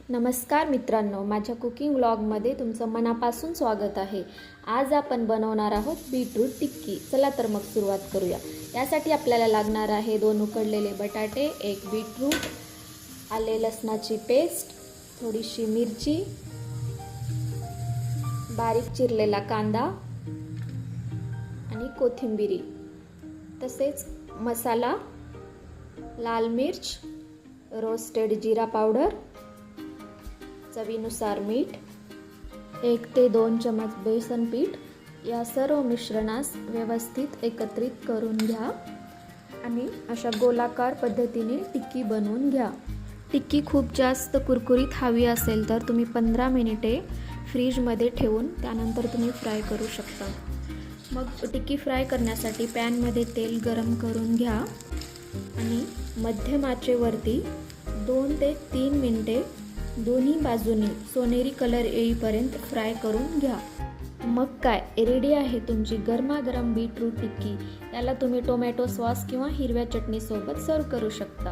नमस्कार मित्रांनो, माझ्या कुकिंग व्लॉगमध्ये तुमचं मनापासून स्वागत आहे। आज आपण बनवणार आहोत बीटरूट टिक्की। चला तर मग सुरुवात करूया। यासाठी आपल्याला लागणार आहे 2 उकडलेले बटाटे, 1 बीटरूट, आले लसणाची पेस्ट, थोडीशी मिरची, बारीक चिरलेला कांदा आणि कोथिंबीर, तसेच मसाला, लाल मिर्च, रोस्टेड जीरा पावडर, चवीनुसार मीठ, 1 ते 2 चमच बेसन पीठ। या सर्व मिश्रणास व्यवस्थित एकत्रित करून घ्या आणि अशा गोलाकार पद्धतीने टिक्की बनवून घ्या। टिक्की खूप जास्त कुरकुरीत हवी असेल तर तुम्ही 15 मिनिटे फ्रीजमध्ये ठेवून त्यानंतर तुम्ही फ्राय करू शकता। मग टिक्की फ्राय करण्यासाठी पॅनमध्ये तेल गरम करून घ्या आणि मध्यम आचेवरती 2 ते 3 मिनिटे दोन्ही बाजूनी सोनेरी कलर येईपर्यंत फ्राय करून घ्या। मग काय, रेडी आहे तुमची गरमागरम बीटरूट टिक्की। याला तुम्ही टोमॅटो सॉस किंवा हिरव्या चटणी सोबत सर्व करू शकता।